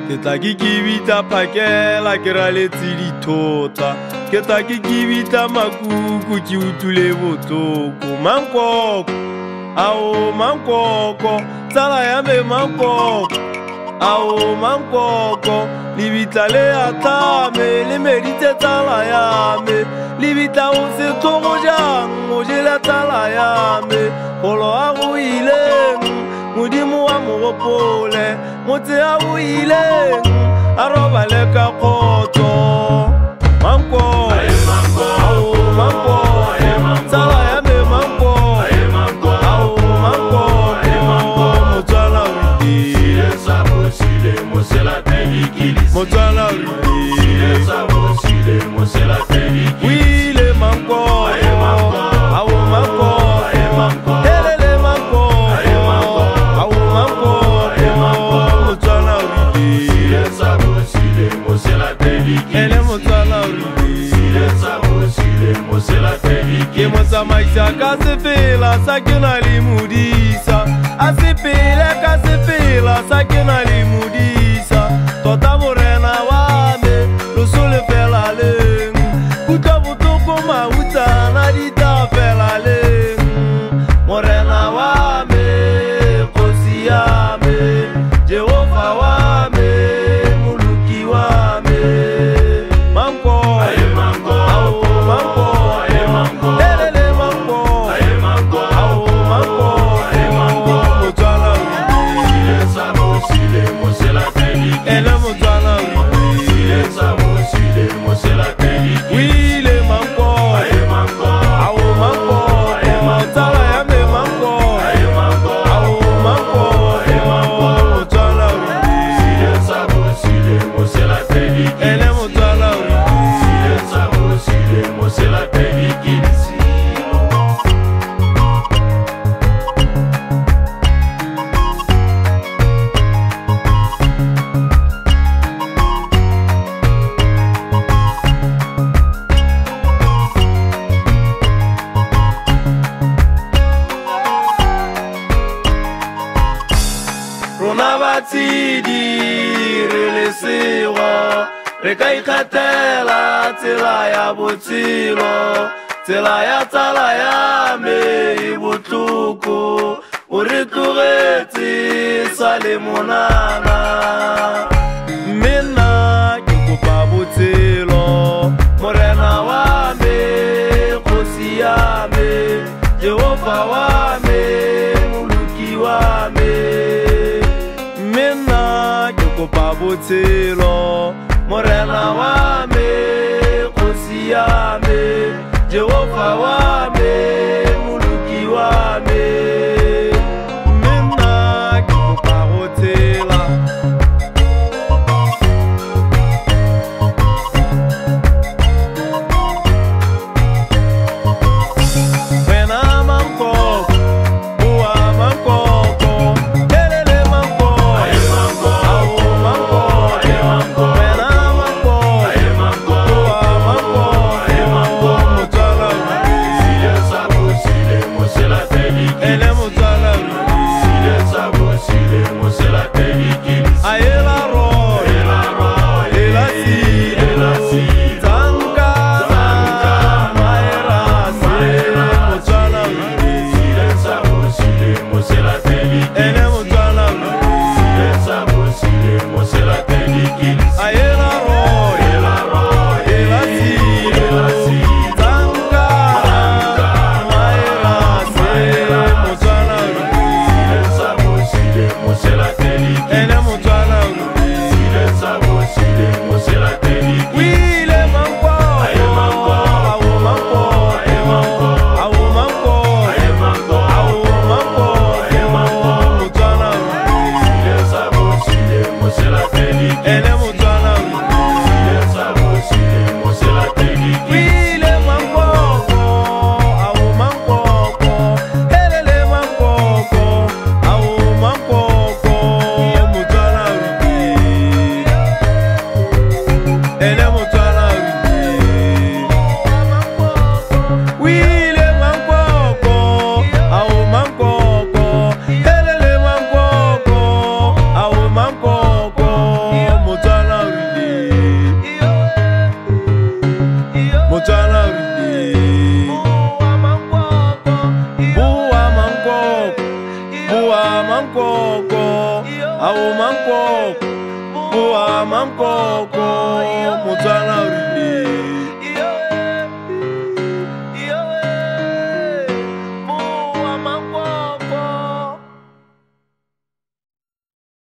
ke tla ke kibita phakela ke raletse dithota ke tla ke kibita makuku ke utule botloko mankoko ao mankoko tsala ya me mankoko ao mankoko libita le atame le medite tsala ya me libita o se tlogo jang o jela tsala ya me golo a go ileng modimo wa mogopole motse a go ileng a robale ka kgotso mankoko ao mankoko tsala ya me mankoko ao mankoko motswala o ile motswala o ile mankoko ao mankoko elele mankoko ao mankoko motswala o ile ele motswala o ile ke motsamaisa ka sefela sa ke na le modisa a sepele ka sefela sa ke na le modisa tota morena wa me loso le fela leng kutlwa botoko mautsana dita fela leng morena wa me kgosi ya me Jehova wa me moluki wa me rona batsidi re le sego re ka ikgatela tsela ya botshelo tsela ya tsala ya me e botlhoko o re tlogetse sa le monana mme nna ke kopa botshelo morena wa me kgosi ya me Jehova wa me moluki wa me kopa botshelo morena wa me kgosi ya me Jehova wa me moluki wa me menna ke kopa botshela wena mankoko bua mankoko elele mankoko mankoko boa mankoko ao mankoko boa mankoko motswana